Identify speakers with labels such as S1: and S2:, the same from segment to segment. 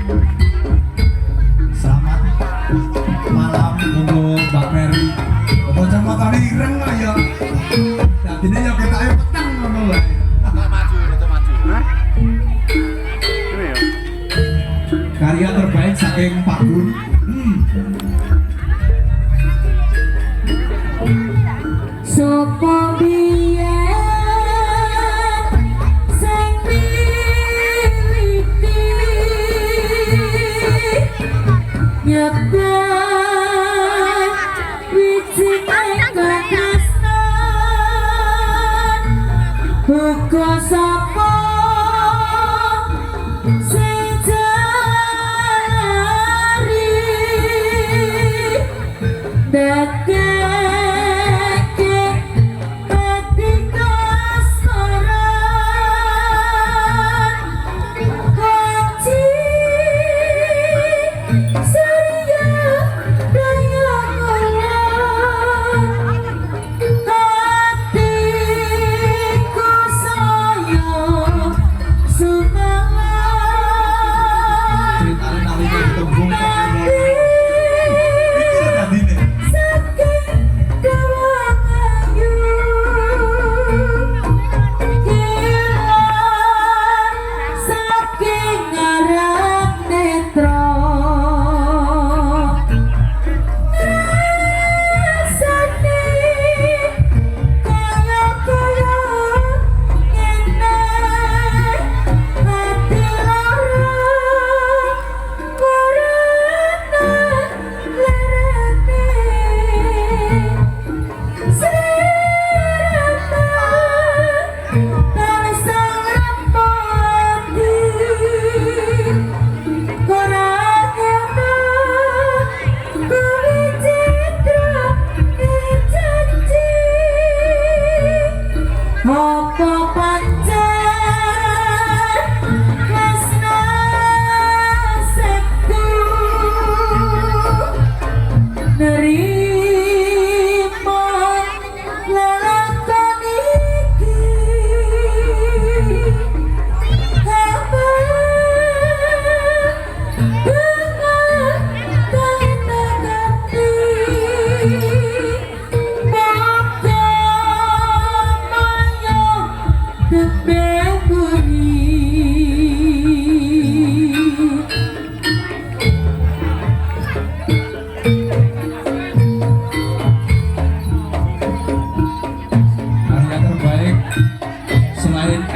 S1: Selamat malam untuk Mbak Mary. Bocah motor ireng lah ya. Dadine ya kita ayo petang ngono wae.
S2: Maju. Hah? Ini ya.
S1: Karya terbaik saking Pak Gun.
S3: Sopo biyen sing militi nyebar wijine katresnan uga sapa sing jari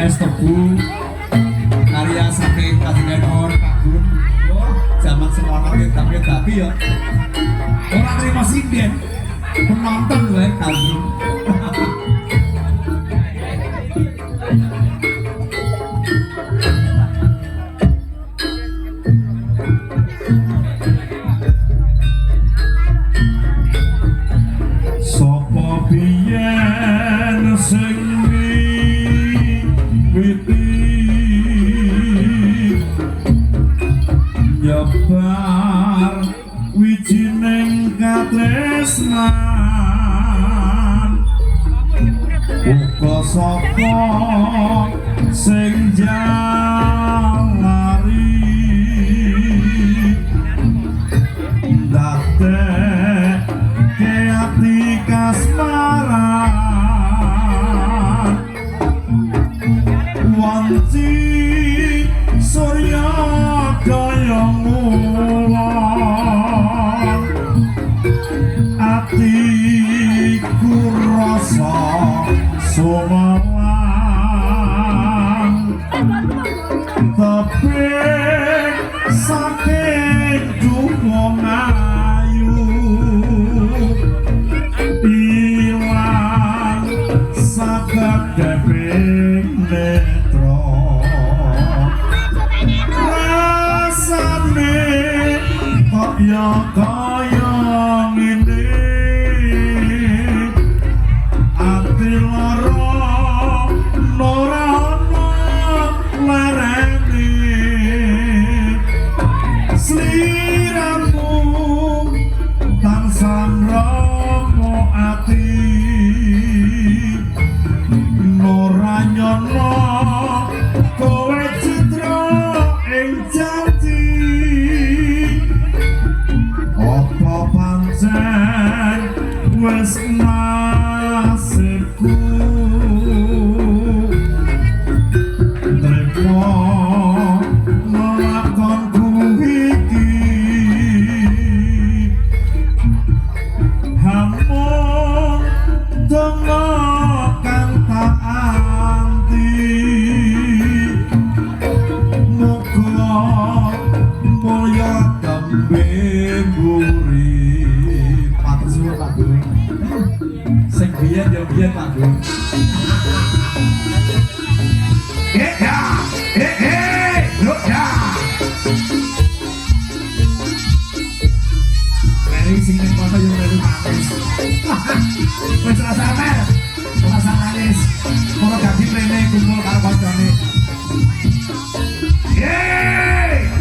S1: Es Tebu karya saking Kajendenon Pak Gun. Zaman semono tapi ya orang terima sinden penonton wae Kagun.
S4: Sopo biyen sing nyebar wijining katresnan uga sapa sing jalari ndadekke ati kasmaran wanci surya kaya ngulon atiku rasa sumalang tapi saking dungo ayu ilang sakadeping netra rasane kok ya kaya ngene ati lara ora ana larane sliramu tansah romo ati ora nyono kowe citra ing janji wis nasibku trimo ngelakonku iki hamun donga kang tak anti muga mulya tembe mburi
S1: Matur suwun Pak Gun. Sing biyen ya biyen Pak Gun.
S4: ya yo ya
S1: Meri sing ning kono yo melu nangis. Wis rasa mer, rasa nangis. Ora dadi rene kumpul karo kancane.
S4: Yeay!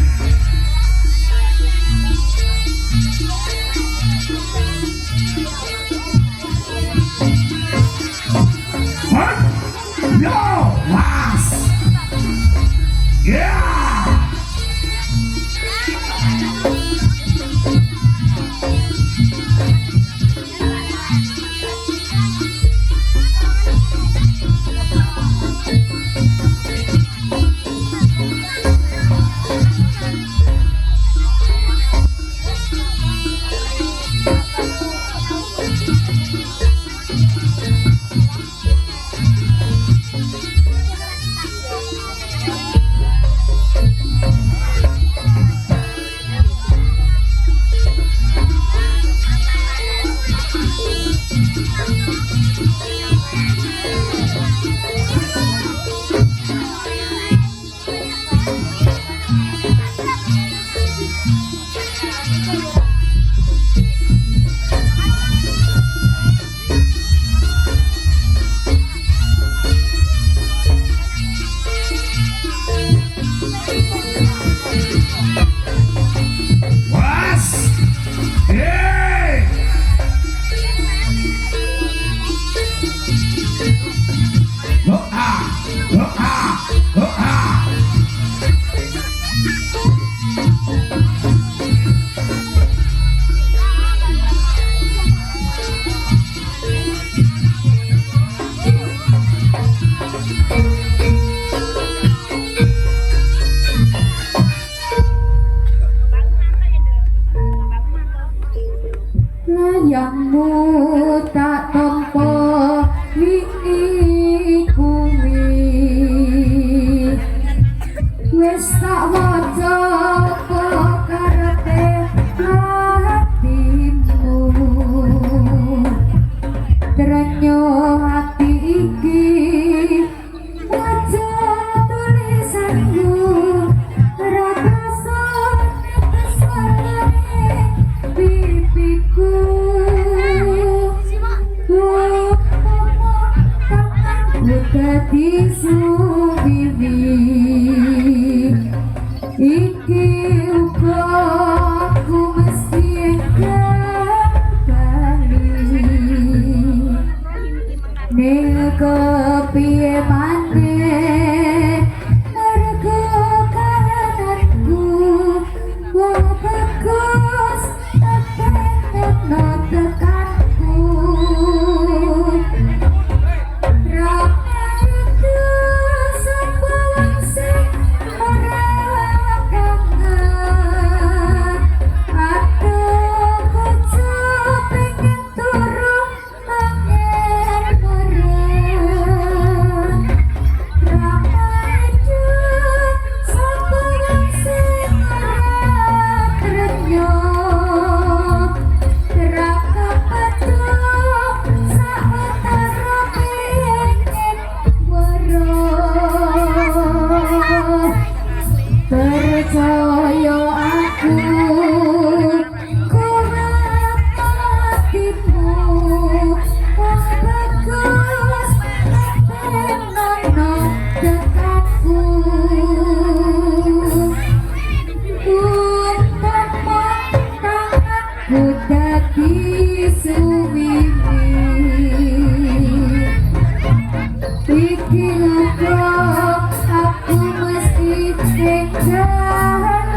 S4: What? Yo! Was! Yeah! Was! Yeay! Doa!
S3: Layangmu tak tampa wiki kuwi wis tak waca apa karepe hatimu trenyo hati iki waca tulisanmu rasa kesalahan pipiku dadi suwiwi iki uga aku mesti kembali ning kepiye maneh mergo kahananku wong bagus tekan tekanku percaya aku kuat hatimu wong bagus tenono dekatku umpama tanganku dadi suwiwi iki uga aku mesti tinggal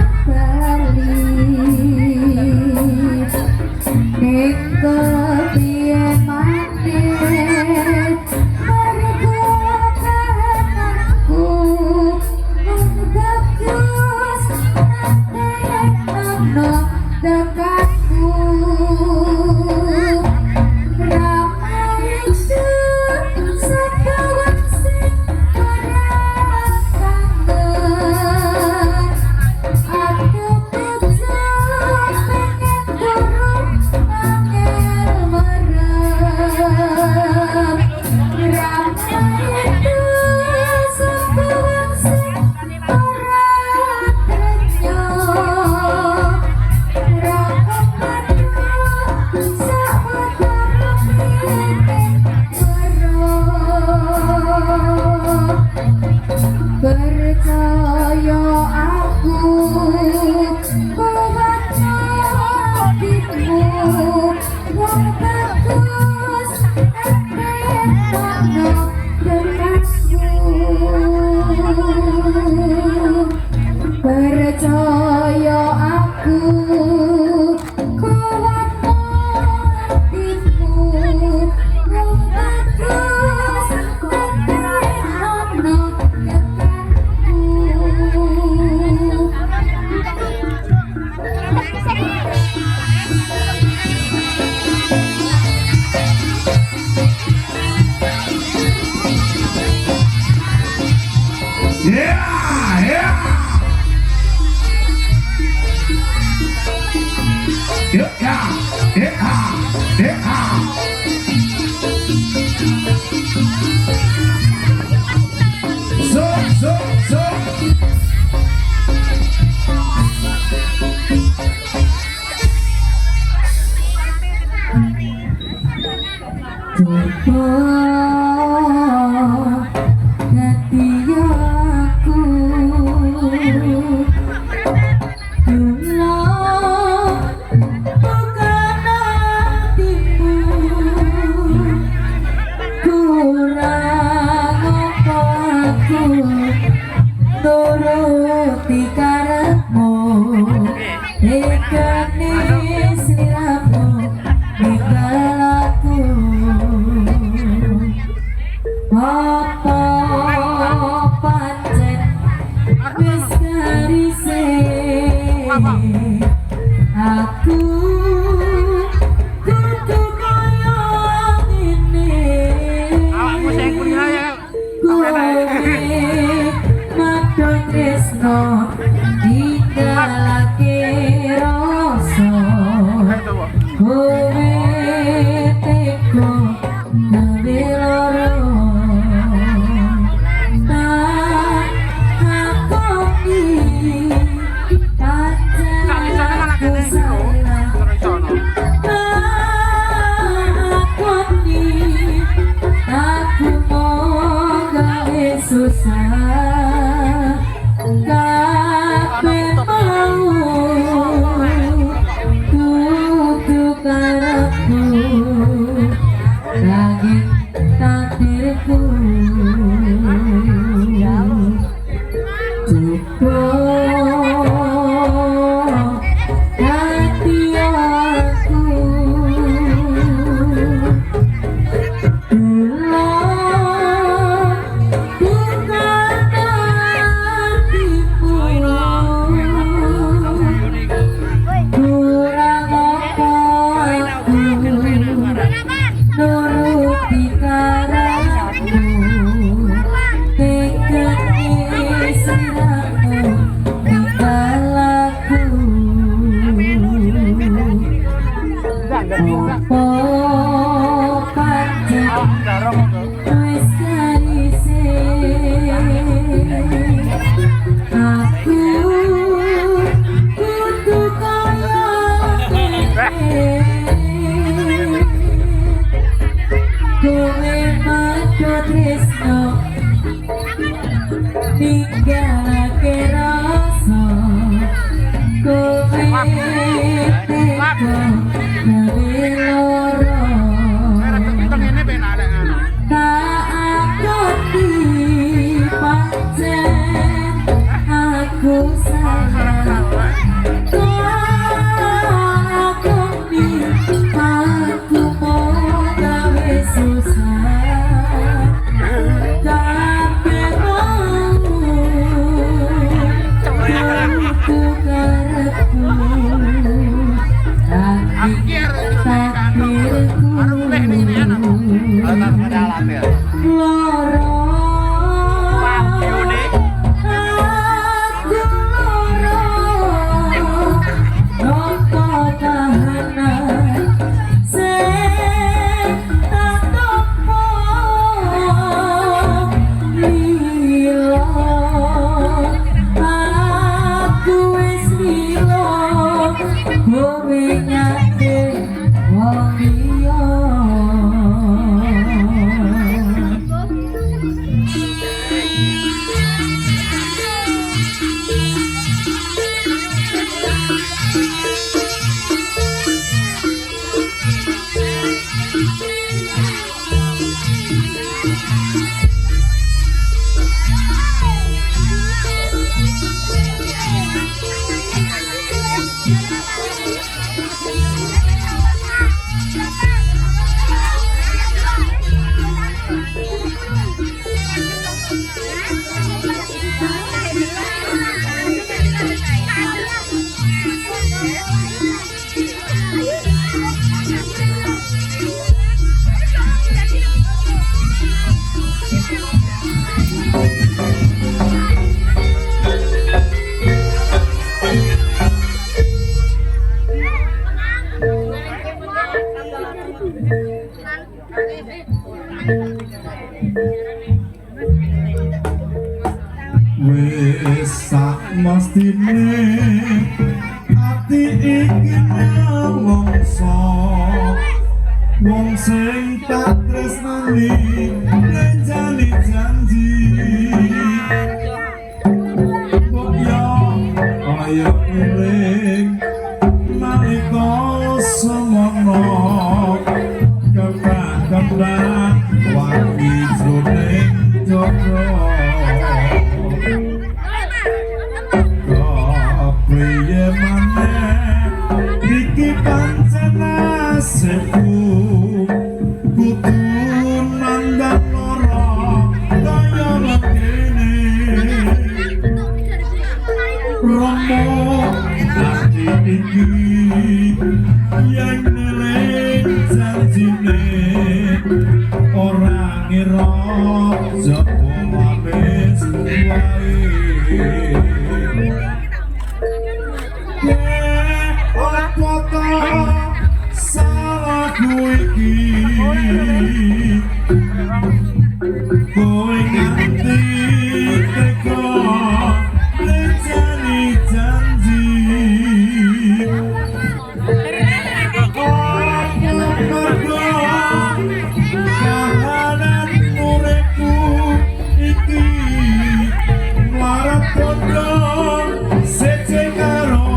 S3: percaya aku kuat hatimu wong bagus tekan ono
S4: Yeah, yeah. Yeah, yeah, yeah, yeah. So.
S3: coba hati aku tolong bukan hatimu kurang apa aku turuti karepmu ikani sliramu ninggal aku apa pancen wis garise aku kudu kaya ngene
S2: Awakmu sing kuliah ya.
S3: madon tresno digalake rasa kowe teko gawe loro tak takoni pancen aku salah takoni aku mau gawe susah kabeh mau kudu karepku nanging takdirku cukup hati aku tolong bukan hatimu kurang apa aku nuruti karepmu tekeni sliramu ninggal aku apa pancen wis garise aku kudu kaya ngene kowe madho tresno ninggalake rasa kowe teko gawe loro
S2: Ngene ben arek ngono.
S3: tak akoni pancen aku salah akoni aku mau gawe susah kabeh mau kudu karepku
S2: Akhir
S3: takdirku
S2: arep mulih ning ngene ana. Ana pedalane ya.
S3: loro
S2: Yuni.
S3: aku loro nopo kahanan sing tak topo lilo aku wis lilo kowe nyate wong liya
S1: ati iki mongso wong sing tak tresnani lenjani janji kok yo ayo eling nalika semono kembang wangi jroning jodho priye maneh iki pancen nasibku kudu nandang lara kaya ngene romo ati iki yen neling janjine ora ngira jopo wis wae ora foto salahku iki kowe nganti teko lenjani janji kahanan uripku iki marang podo sece karo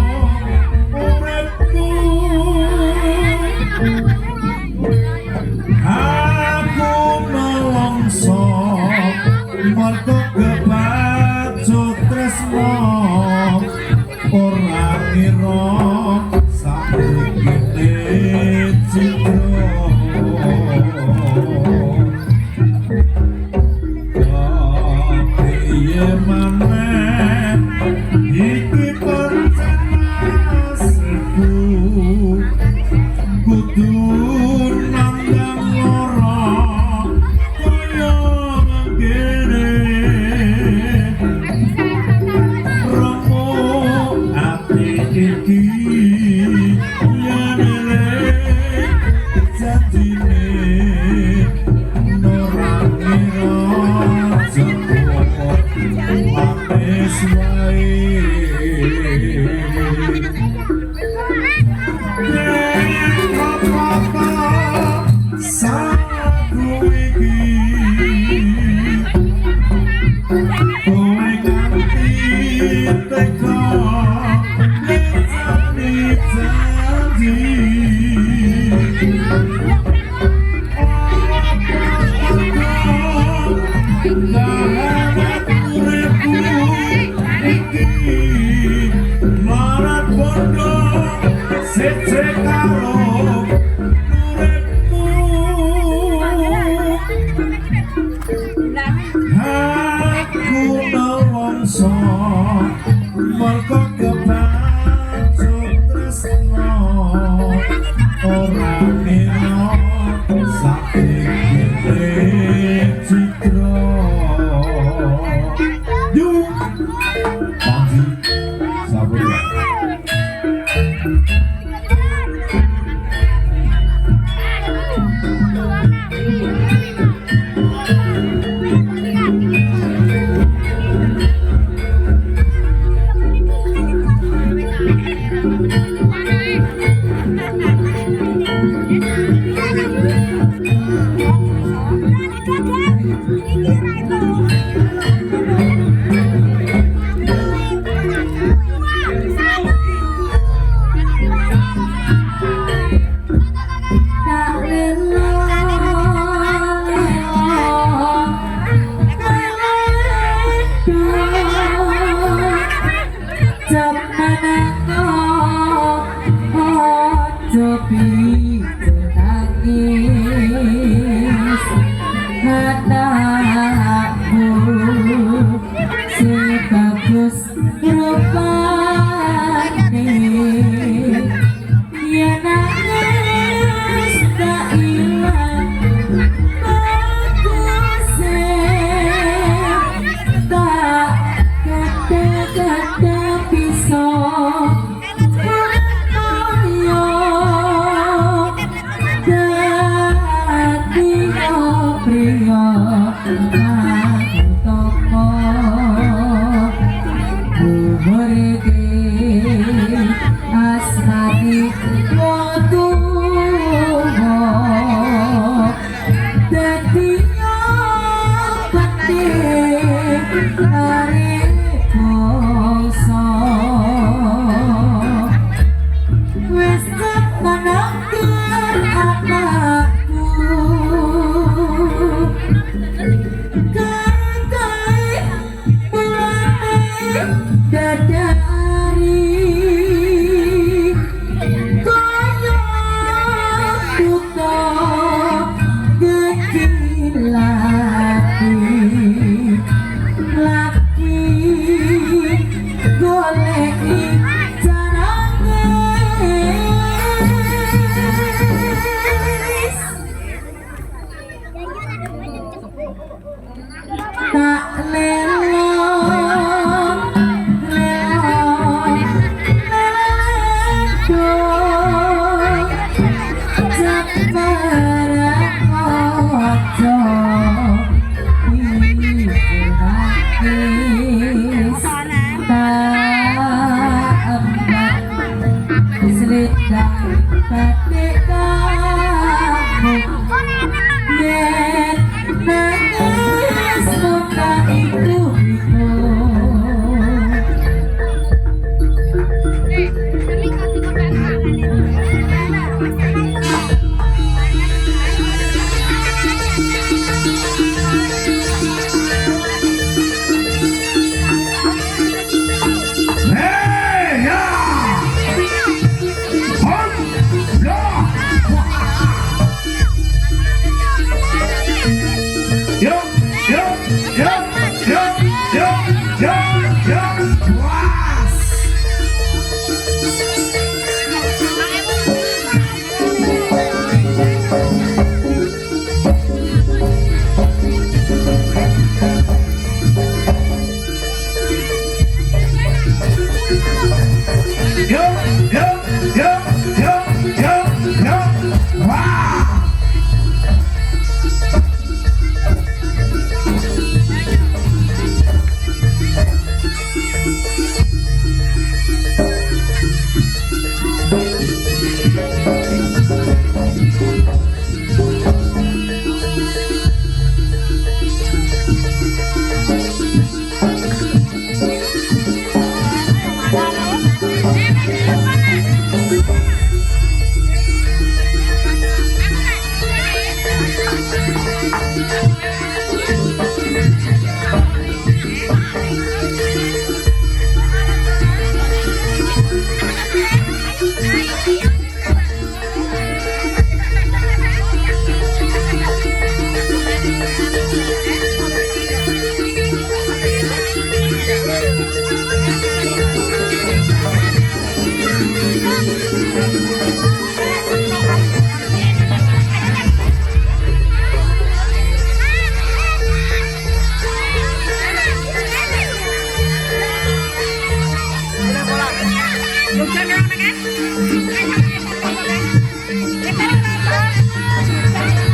S1: uripku aku nelongso mergo kebacut tresno ora ngira saiki citro piye maneh iki pancen nasibku kudu nandang lara kaya ngene romo ati iki yen eling janjine ora ngira jopo wis wae saku iki kowe ganti teko lenjani janji marat bondo sece karo uripmu aku nelongso mergo kebacut tresno ora ngira saiki citro yuk Panji Sabuya
S5: Hãy subscribe cho kênh Ghiền Mì Gõ để không bỏ lỡ những video hấp dẫn.